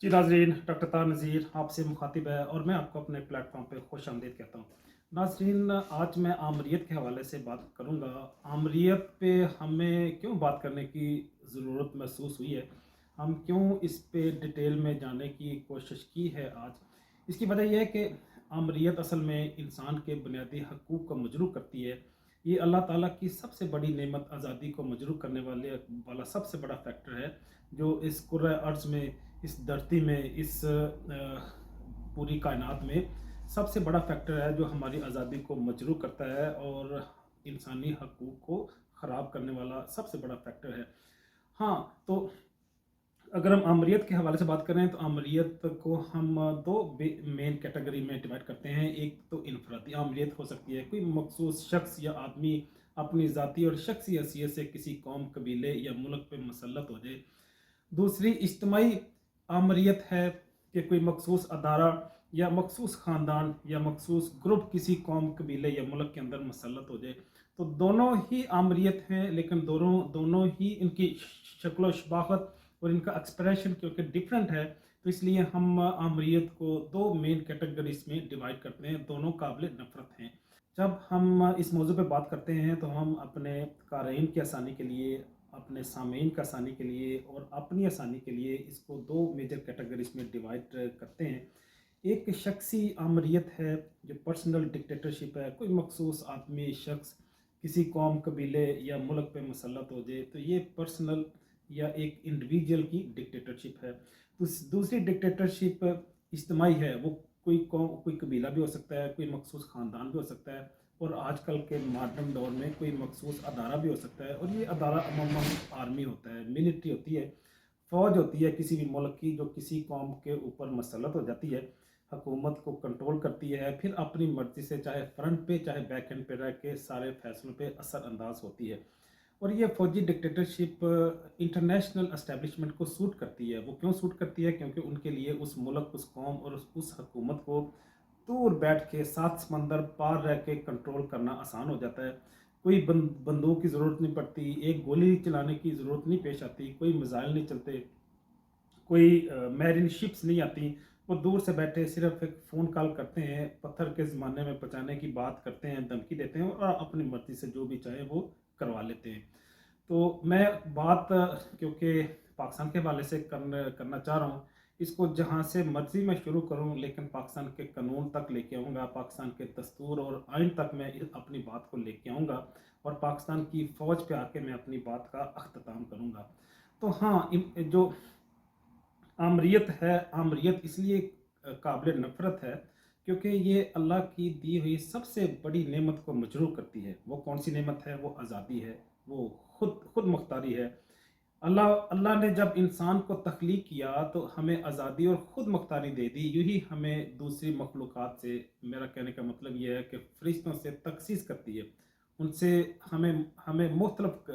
जी नाज़रीन, डॉक्टर तार नज़ीर आपसे मुखातिब है और मैं आपको अपने प्लेटफॉर्म पे खुश आमदीद कहता हूँ। नाज़रीन, आज मैं आमरीत के हवाले से बात करूँगा। आमरीत पे हमें क्यों बात करने की ज़रूरत महसूस हुई है, हम क्यों इस पे डिटेल में जाने की कोशिश की है आज। इसकी वजह यह है कि आमरीत असल में इंसान के बुनियादी हकूक़ को मजरूह करती है। ये अल्लाह ताला की सबसे बड़ी नेमत आज़ादी को मजरूह करने वाला सबसे बड़ा फैक्टर है, जो इस कुर्रा अर्ज़ में, इस धरती में, इस पूरी कायनात में सबसे बड़ा फैक्टर है जो हमारी आज़ादी को मजरूह करता है और इंसानी हकूक़ को ख़राब करने वाला सबसे बड़ा फैक्टर है। हाँ, तो अगर हम आमरीत के हवाले से बात करें तो आमरीत को हम दो मेन कैटेगरी में डिवाइड करते हैं। एक तो इनफरादी आमरीत हो सकती है, कोई मखसूस शख्स या आदमी अपनी ज़ाती और शख्सी हैसियत से किसी कौम, कबीले या मुल्क पे मुसल्लत हो जाए। दूसरी इज्तिमाई आमरीत है कि कोई मखसूस अदारा या मखसूस ख़ानदान या मखसूस ग्रुप किसी कौम, कबीले या मुल्क के अंदर मुसल्लत हो जाए। तो दोनों ही आमरीत हैं, लेकिन दोनों दोनों ही इनकी शक्ल व शबाहत और इनका एक्सप्रेशन क्योंकि डिफरेंट है, तो इसलिए हम आमरीत को दो मेन कैटेगरीज में डिवाइड करते हैं। दोनों काबिल नफ़रत हैं। जब हम इस मौजू पे बात करते हैं तो हम अपने क़ारीन की आसानी के लिए, अपने सामीन की आसानी के लिए और अपनी आसानी के लिए इसको दो मेजर कैटेगरीज में डिवाइड करते हैं। एक शख्सी आमरीत है जो पर्सनल डिक्टेटरशिप है, कोई मखसूस आदमी, शख्स किसी कौम, कबीले या मुल्क पे मुसल्लत हो जाए, तो ये पर्सनल या एक इंडिविजुअल की डिक्टेटरशिप है। दूसरी डिक्टेटरशिप इज्तिमाई है, वो कोई कौम, कोई कबीला भी हो सकता है, कोई मखसूस ख़ानदान भी हो सकता है और आजकल के मॉडर्न दौर में कोई मखसूस अदारा भी हो सकता है। और ये अदारा अमूमन आर्मी होता है, मिलिट्री होती है, फ़ौज होती है किसी भी मुल्क की, जो किसी कौम के ऊपर मसलत हो जाती है, हुकूमत को कंट्रोल करती है, फिर अपनी मर्ज़ी से चाहे फ्रंट पे चाहे बैक एंड पे रह के सारे फैसलों पे असर अंदाज होती है। और ये फ़ौजी डिक्टेटरशिप इंटरनेशनल एस्टेब्लिशमेंट को सूट करती है। वो क्यों सूट करती है? क्योंकि उनके लिए उस मुल्क, उस कौम और उस हुकूमत को दूर बैठ के, सात समंदर पार रह के कंट्रोल करना आसान हो जाता है। कोई बंदूक की ज़रूरत नहीं पड़ती, एक गोली चलाने की ज़रूरत नहीं पेश आती, कोई मिसाइल नहीं चलते, कोई मैरीन शिप्स नहीं आती। वो दूर से बैठे सिर्फ एक फ़ोन कॉल करते हैं, पत्थर के ज़माने में बचाने की बात करते हैं, धमकी देते हैं और अपनी मर्ज़ी से जो भी चाहे वो करवा लेते हैं। तो मैं बात क्योंकि पाकिस्तान के हवाले से करना चाह रहा हूँ, इसको जहाँ से मर्ज़ी मैं शुरू करूँ, लेकिन पाकिस्तान के कानून तक लेके आऊँगा, पाकिस्तान के दस्तूर और आइन तक मैं अपनी बात को लेके आऊँगा और पाकिस्तान की फ़ौज पे आके मैं अपनी बात का अख्ताम करूँगा। तो हाँ, इन जो आमरीत है, आमरीत इसलिए काबिल नफ़रत है क्योंकि ये अल्लाह की दी हुई सबसे बड़ी नेमत को मजरूह करती है। वो कौन सी नेमत है? वो आज़ादी है, वो खुद मुख्तारी है। अल्लाह अल्लाह ने जब इंसान को तख्लीक किया तो हमें आज़ादी और ख़ुद मुख्तारी दे दी। यूँ ही हमें दूसरी मखलूक़ात से, मेरा कहने का मतलब ये है कि फ़रिश्तों से तख़सीस करती है। उनसे हमें हमें मुख्तलफ़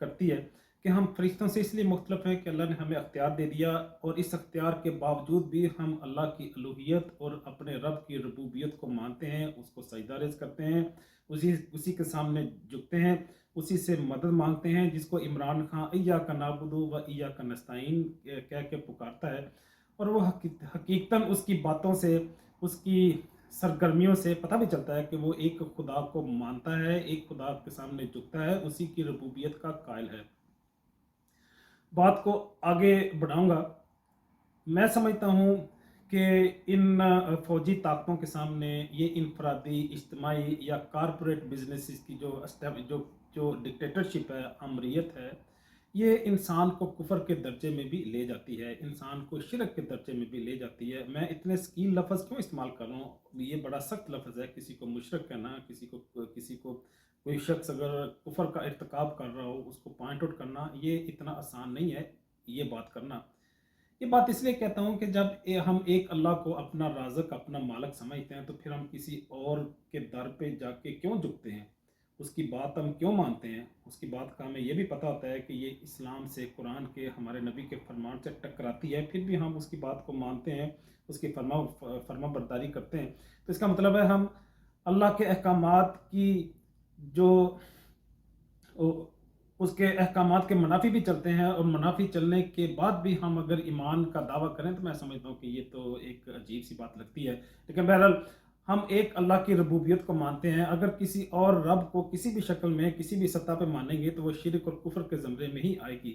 करती है कि हम फ़रिश्तों से इसलिए मुख्तलफ़ हैं कि अल्लाह ने हमें अख्तियार दे दिया और इस अख्तियार के बावजूद भी हम अल्लाह की अलूहियत और अपने रब की रबूबियत को मानते हैं, उसको सजदा रेज़ करते हैं, उसी उसी के सामने झुकते हैं, उसी से मदद मांगते हैं, जिसको इमरान खान इय्याका नअबुदु व इय्याका नस्तईन कह के पुकारता है। और वो हकीकतन उसकी बातों से, उसकी सरगर्मियों से पता भी चलता है कि वो एक खुदा को मानता है, एक खुदा के सामने झुकता है, उसी की रबूबियत का कायल है। बात को आगे बढ़ाऊँगा। मैं समझता हूँ कि इन फ़ौजी ताकतों के सामने ये इनफ़रादी, इज्तिमाई या कॉर्पोरेट बिज़नेसेस की जो जो डिक्टेटरशिप है, आमरीत है, ये इंसान को कुफ़र के दर्जे में भी ले जाती है, इंसान को शिरक के दर्जे में भी ले जाती है। मैं इतने संगीन लफ़्ज़ क्यों इस्तेमाल कर रहा हूँ? ये बड़ा सख्त लफ़्ज़ है, किसी को मुशरिक कहना, किसी को कोई शख्स अगर कुफ़र का इर्तिकाब कर रहा हो, उसको पॉइंट आउट करना, ये इतना आसान नहीं है, ये बात करना। ये बात इसलिए कहता हूँ कि जब हम एक अल्लाह को अपना राज़िक, अपना मालिक समझते हैं, तो फिर हम किसी और के दर पे जाके क्यों झुकते हैं? उसकी बात हम क्यों मानते हैं? उसकी बात का हमें ये भी पता होता है कि ये इस्लाम से, कुरान के, हमारे नबी के फरमान से टकराती है, फिर भी हम उसकी बात को मानते हैं, उसकी फरमाबरदारी करते हैं। तो इसका मतलब है हम अल्लाह के अहकामात की जो ओ اس کے احکامات کے منافی بھی چلتے ہیں، اور منافی چلنے کے بعد بھی ہم اگر ایمان کا دعویٰ کریں تو میں سمجھتا ہوں کہ یہ تو ایک عجیب سی بات لگتی ہے۔ لیکن بہرحال ہم ایک اللہ کی ربوبیت کو مانتے ہیں، اگر کسی اور رب کو کسی بھی شکل میں کسی بھی سطح پہ مانیں گے تو وہ شرک اور کفر کے زمرے میں ہی آئے گی۔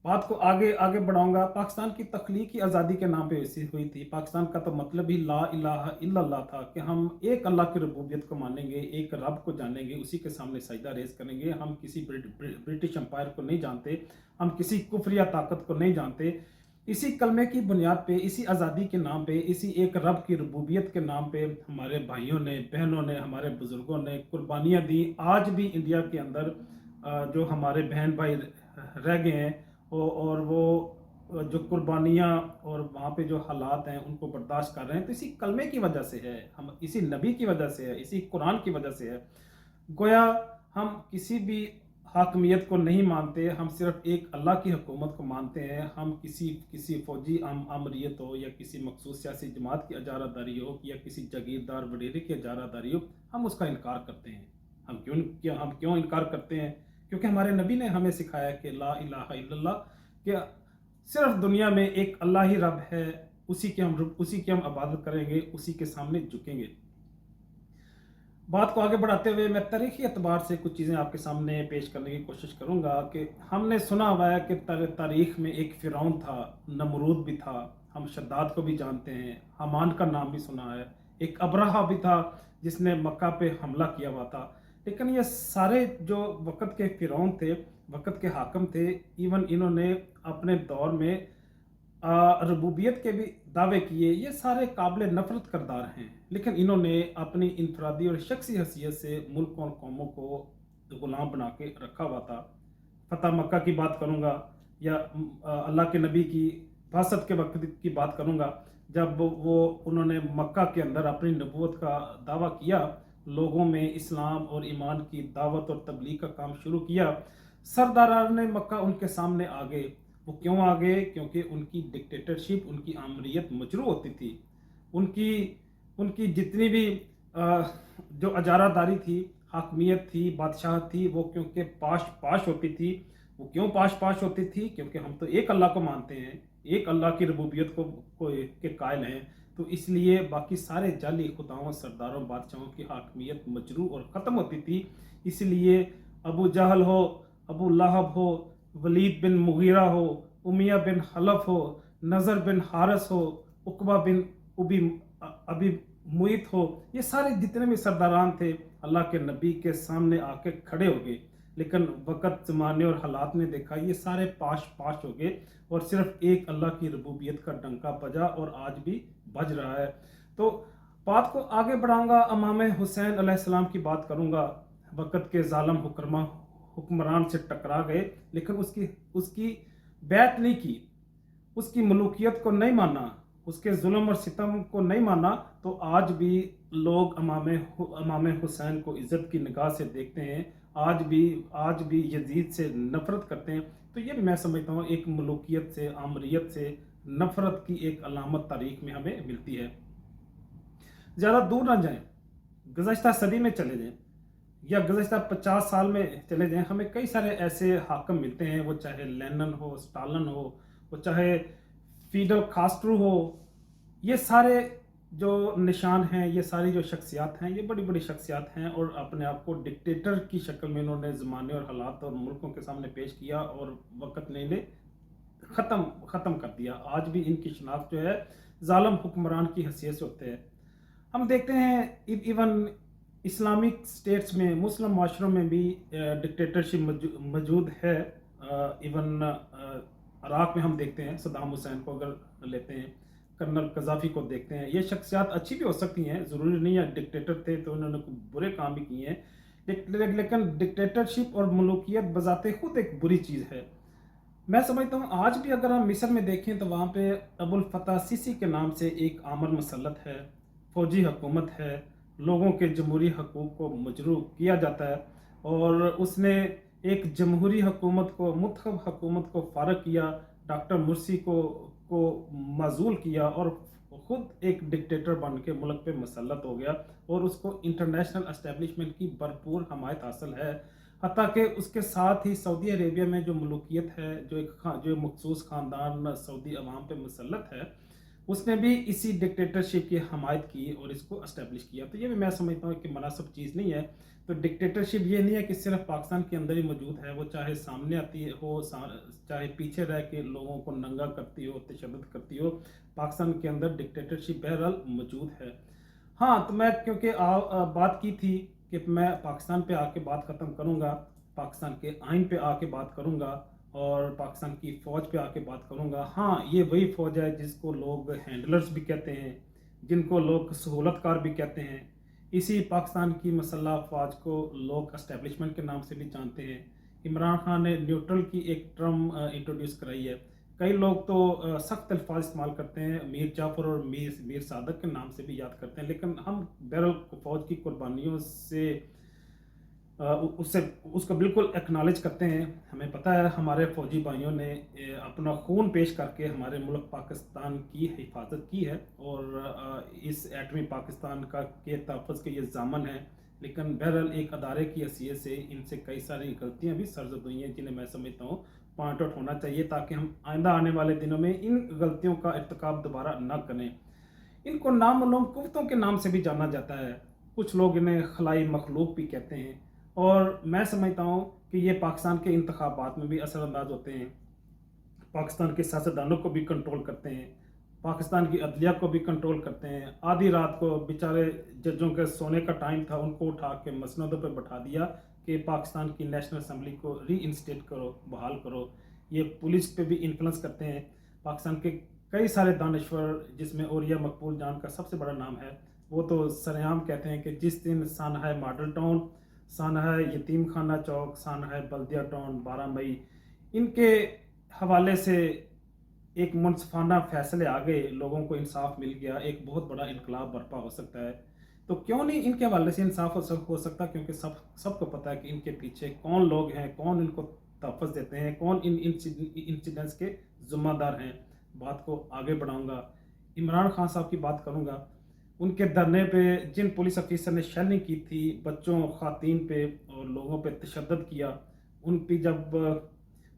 بات کو آگے آگے بڑھاؤں گا۔ پاکستان کی تخلیقی آزادی کے نام پہ ویسی ہوئی تھی۔ پاکستان کا تو مطلب ہی لا الہ الا اللہ تھا کہ ہم ایک اللہ کی ربوبیت کو مانیں گے، ایک رب کو جانیں گے، اسی کے سامنے سجدہ ریز کریں گے۔ ہم کسی برٹش امپائر کو نہیں جانتے، ہم کسی کفریہ طاقت کو نہیں جانتے۔ اسی کلمے کی بنیاد پہ، اسی آزادی کے نام پہ، اسی ایک رب کی ربوبیت کے نام پہ ہمارے بھائیوں نے، بہنوں نے، ہمارے بزرگوں نے قربانیاں دی۔ آج بھی انڈیا کے اندر جو ہمارے بہن بھائی رہ گئے ہیں اور وہ جو قربانیاں اور وہاں پہ جو حالات ہیں ان کو برداشت کر رہے ہیں، تو اسی کلمے کی وجہ سے ہے، ہم اسی نبی کی وجہ سے ہے، اسی قرآن کی وجہ سے ہے۔ گویا ہم کسی بھی حاکمیت کو نہیں مانتے، ہم صرف ایک اللہ کی حکومت کو مانتے ہیں۔ ہم کسی فوجی آمریت ہو یا کسی مخصوص سیاسی جماعت کی اجارہ داری ہو یا کسی جاگیردار وڈیرے کی اجارہ داری ہو، ہم اس کا انکار کرتے ہیں۔ ہم کیوں انکار کرتے ہیں؟ کیونکہ ہمارے نبی نے ہمیں سکھایا کہ لا الہ الا اللہ، کہ صرف دنیا میں ایک اللہ ہی رب ہے، اسی کی ہم عبادت کریں گے، اسی کے سامنے جھکیں گے۔ بات کو آگے بڑھاتے ہوئے میں تاریخی اعتبار سے کچھ چیزیں آپ کے سامنے پیش کرنے کی کوشش کروں گا کہ ہم نے سنا ہوا ہے کہ تاریخ میں ایک فرعون تھا، نمرود بھی تھا، ہم شداد کو بھی جانتے ہیں، حامان کا نام بھی سنا ہے، ایک ابرہہ بھی تھا جس نے مکہ پہ حملہ کیا ہوا تھا۔ لیکن یہ سارے جو وقت کے فرعون تھے، وقت کے حاکم تھے، ایون انہوں نے اپنے دور میں ربوبیت کے بھی دعوے کیے، یہ سارے قابل نفرت کردار ہیں، لیکن انہوں نے اپنی انفرادی اور شخصی حیثیت سے ملکوں اور قوموں کو غلام بنا کے رکھا ہوا تھا۔ فتح مکہ کی بات کروں گا، یا اللہ کے نبی کی بعثت کے وقت کی بات کروں گا، جب انہوں نے مکہ کے اندر اپنی نبوت کا دعویٰ کیا، لوگوں میں اسلام اور ایمان کی دعوت اور تبلیغ کا کام شروع کیا، سرداران مکہ ان کے سامنے آ گئے۔ وہ کیوں آ گئے؟ کیونکہ ان کی ڈکٹیٹرشپ، ان کی آمریت مجروح ہوتی تھی، ان کی جتنی بھی جو اجارہ داری تھی، حاکمیت تھی، بادشاہت تھی، وہ کیونکہ پاش ہوتی تھی۔ وہ کیوں پاش ہوتی تھی؟ کیونکہ ہم تو ایک اللہ کو مانتے ہیں، ایک اللہ کی ربوبیت کے قائل ہیں، تو اس لیے باقی سارے جعلی خداؤں، سرداروں، بادشاہوں کی حاکمیت مجروح اور ختم ہوتی تھی۔ اس لیے ابو جہل ہو، ابو لہب ہو، ولید بن مغیرہ ہو، امیہ بن خلف ہو، نظر بن حارث ہو، عقبہ بن ابی معیط ہو، یہ سارے جتنے بھی سرداران تھے اللہ کے نبی کے سامنے آ کے کھڑے ہو گئے، لیکن وقت، زمانے اور حالات نے دیکھا یہ سارے پاش ہو گئے، اور صرف ایک اللہ کی ربوبیت کا ڈنکا بجا، اور آج بھی بج رہا ہے۔ تو بات کو آگے بڑھاؤں گا، امام حسین علیہ السلام کی بات کروں گا۔ وقت کے ظالم حکمران سے ٹکرا گئے، لیکن اس کی بیعت نہیں کی، اس کی ملوکیت کو نہیں مانا، اس کے ظلم اور ستم کو نہیں مانا، تو آج بھی لوگ امام حسین کو عزت کی نگاہ سے دیکھتے ہیں، آج بھی یزید سے نفرت کرتے ہیں۔ تو یہ بھی میں سمجھتا ہوں ایک ملوکیت سے، آمریت سے نفرت کی ایک علامت تاریخ میں ہمیں ملتی ہے۔ زیادہ دور نہ جائیں، گزشتہ صدی میں چلے جائیں یا گزشتہ 50 سال میں چلے جائیں، ہمیں کئی سارے ایسے حاکم ملتے ہیں، وہ چاہے لینن ہو، سٹالن ہو، وہ چاہے فیڈل کاسٹرو ہو، یہ سارے جو نشان ہیں، یہ ساری جو شخصیات ہیں، یہ بڑی بڑی شخصیات ہیں، اور اپنے آپ کو ڈکٹیٹر کی شکل میں انہوں نے زمانے اور حالات اور ملکوں کے سامنے پیش کیا، اور وقت نے انہیں ختم کر دیا۔ آج بھی ان کی شناخت جو ہے ظالم حکمران کی حیثیت سے ہوتے ہیں۔ ہم دیکھتے ہیں ایون اسلامک اسٹیٹس میں، مسلم معاشروں میں بھی ڈکٹیٹرشپ موجود ہے۔ ایون عراق میں ہم دیکھتے ہیں، صدام حسین کو اگر لیتے ہیں، کرنل قذافی کو دیکھتے ہیں، یہ شخصیات اچھی بھی ہو سکتی ہیں، ضروری نہیں ہے ڈکٹیٹر تھے تو انہوں نے کوئی برے کام بھی کیے ہیں، لیکن ڈکٹیٹرشپ اور ملوکیت بذات خود ایک بری چیز ہے۔ میں سمجھتا ہوں آج بھی اگر ہم مصر میں دیکھیں تو وہاں پہ ابو الفتح سیسی کے نام سے ایک آمر مسلط ہے، فوجی حکومت ہے، لوگوں کے جمہوری حقوق کو مجروح کیا جاتا ہے، اور اس نے ایک جمہوری حکومت کو، منتخب حکومت کو فارغ کیا، ڈاکٹر مرسی کو معزول کیا، اور خود ایک ڈکٹیٹر بن کے ملک پہ مسلط ہو گیا، اور اس کو انٹرنیشنل اسٹیبلشمنٹ کی بھرپور حمایت حاصل ہے۔ हत्ता कि उसके साथ ही सऊदी अरेबिया में जो मलूकियत है, जो मखसूस ख़ानदान सऊदी अवाम पे मुसल्लत है, उसने भी इसी डिक्टेटरशिप की हमायत की और इसको एस्टेब्लिश किया। तो ये भी मैं समझता हूँ कि मुनासिब चीज़ नहीं है। तो डिक्टेटरशिप ये नहीं है कि सिर्फ़ पाकिस्तान के अंदर ही मौजूद है, वो चाहे सामने आती हो, चाहे पीछे रह के लोगों को नंगा करती हो, तशद्दुद करती हो, पाकिस्तान के अंदर डिक्टेटरशिप बहरहाल मौजूद है। हाँ, तो मैं क्योंकि बात की थी कि मैं पाकिस्तान पे आके बात ख़त्म करूँगा, पाकिस्तान के आइन पे आके बात करूँगा और पाकिस्तान की फ़ौज पे आके बात करूँगा। हाँ, ये वही फ़ौज है जिसको लोग हैंडलर्स भी कहते हैं, जिनको लोग सहूलतकार भी कहते हैं। इसी पाकिस्तान की मसल्ह फ़ौज को लोग एस्टेब्लिशमेंट के नाम से भी जानते हैं। इमरान खान ने न्यूट्रल की एक टर्म इंट्रोड्यूस कराई है। कई लोग तो सख्त अल्फाज इस्तेमाल करते हैं, मीर जाफ़र और मीर सादक के नाम से भी याद करते हैं, लेकिन हम बहरहाल फ़ौज की कुर्बानियों से उससे उसको बिल्कुल एक्नॉलेज करते हैं। हमें पता है हमारे फ़ौजी भाइयों ने अपना खून पेश करके हमारे मुल्क पाकिस्तान की हिफाजत की है और इस एटमी पाकिस्तान का के तहफ़्फ़ुज़ के ये ज़ामन है। लेकिन बहरहाल एक अदारे की हैसियत से इनसे कई सारी गलतियाँ भी सरज़द हुई हैं, जिन्हें मैं समझता हूँ पॉइंट आउट होना चाहिए, ताकि हम आइंदा आने वाले दिनों में इन गलतियों का इर्तिकाब दोबारा ना करें। इनको नामालूम कुफ्तों के नाम से भी जाना जाता है। कुछ लोग इन्हें खलाई मखलूक भी कहते हैं और मैं समझता हूँ कि ये पाकिस्तान के इंतखाबात में भी असरअंदाज होते हैं, पाकिस्तान के सियासतदानों को भी कंट्रोल करते हैं, पाकिस्तान की अदलिया को भी कंट्रोल करते हैं। आधी रात को बेचारे जजों के सोने का टाइम था, उनको उठा के मसनदों पर बैठा दिया कि पाकिस्तान की नेशनल असम्बली को रीइंस्टेट करो, बहाल करो। ये पुलिस पे भी इन्फ्लुएंस करते हैं। पाकिस्तान के कई सारे दानश्वर, जिसमें औरिया मकबूल जान का सबसे बड़ा नाम है, वो तो सरेआम कहते हैं कि जिस दिन सानहा मॉडल टाउन, सानहा यतीम खाना चौक, सानहा बल्दिया टाउन, 12 मई, इनके हवाले से एक मुनसिफाना फैसले आ गए, लोगों को इंसाफ मिल गया, एक बहुत बड़ा इनकलाब बर्पा हो सकता है। तो क्यों नहीं इनके हवाले से इंसाफ हो सकता, क्योंकि सबको पता है कि इनके पीछे कौन लोग हैं, कौन इनको तहफ़्फ़ुज़ देते हैं, कौन इन इंसिडेंट्स के ज़िम्मेदार हैं। बात को आगे बढ़ाऊँगा, इमरान खान साहब की बात करूँगा। उनके धरने पे जिन पुलिस ऑफिसर ने शेलिंग की थी, बच्चों, ख़वातीन पे और लोगों पे तशद्दुद किया, उन पे जब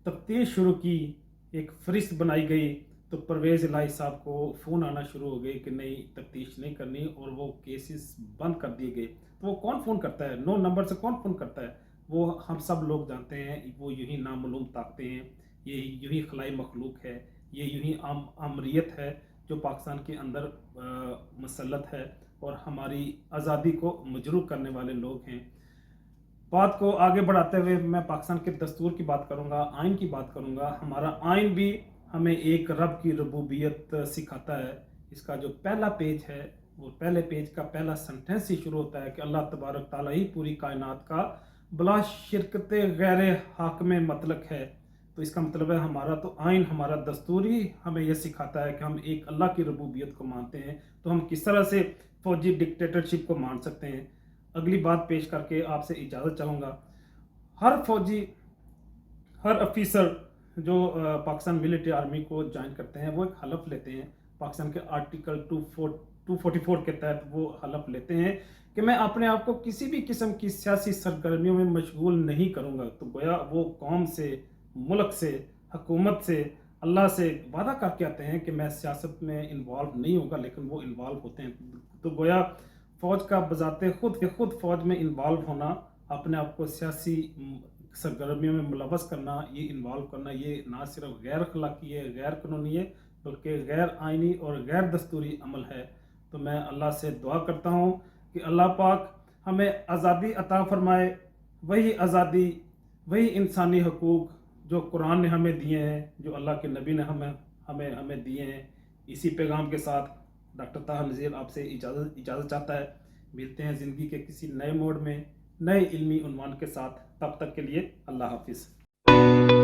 तफ्तीश शुरू की, एक फ़रिश्त बनाई गई, तो परवेज़ इलाही साहब को फ़ोन आना शुरू हो गए कि नहीं, तफ्तीश नहीं करनी, और वो केसेस बंद कर दिए गए। तो वो कौन फ़ोन करता है? नो नंबर से कौन फ़ोन करता है? वो हम सब लोग जानते हैं, वो यूँ ही नामालूम ताकतें हैं, ये यूँ ही खलाई मखलूक है, ये यूँ ही आमरीत है जो पाकिस्तान के अंदर मुसल्लत है और हमारी आज़ादी को मजरूह करने वाले लोग हैं। बात को आगे बढ़ाते हुए मैं पाकिस्तान के दस्तूर की बात करूँगा, आइन की बात करूँगा। हमारा आइन भी हमें एक रब की रबूबियत सिखाता है। इसका जो पहला पेज है, वो पहले पेज का पहला सेंटेंस ही शुरू होता है कि अल्लाह तबारक ताला ही पूरी कायनात का बला शिरकत गैर हाकिम मतलब है। तो इसका मतलब है हमारा तो आइन, हमारा दस्तूर ही हमें यह सिखाता है कि हम एक अल्लाह की रबूबियत को मानते हैं, तो हम किस तरह से फौजी डिक्टेटरशिप को मान सकते हैं। अगली बात पेश करके आपसे इजाज़त चाहूँगा। हर फौजी, हर ऑफिसर जो पाकिस्तान मिलिट्री आर्मी को ज्वाइन करते हैं, वो एक हलफ लेते हैं। पाकिस्तान के आर्टिकल 244 के तहत वो हलफ लेते हैं कि मैं अपने आप को किसी भी किस्म की सियासी सरगर्मियों में मशगूल नहीं करूँगा। तो गोया वो कौम से, मुल्क से, हुकूमत से, अल्लाह से वादा करके आते हैं कि मैं सियासत में इन्वॉल्व नहीं होगा, लेकिन वो इन्वॉल्व होते हैं। तो गोया फ़ौज का बज़ाते खुद फ़ौज में इन्वॉल्व होना, अपने आप को सियासी सरगर्मियों में मुलव्वस करना, ये इन्वॉल्व करना, ये ना सिर्फ गैर अखलाकी है, गैर कानूनी है, बल्कि गैर आइनी और गैर दस्तूरी अमल है। तो मैं अल्लाह से दुआ करता हूँ कि अल्लाह पाक हमें आज़ादी अता फ़रमाए, वही आज़ादी, वही इंसानी हकूक़ जो कुरान ने हमें दिए हैं, जो अल्लाह के नबी ने हमें हमें हमें दिए हैं। इसी पैगाम के साथ डॉक्टर ताहा नज़ीर आपसे इजाज़त चाहता है। मिलते हैं ज़िंदगी के किसी नए मोड़ में, नए इल्मी उन्वान के साथ। तब तक के लिए अल्लाह हाफ़िज़।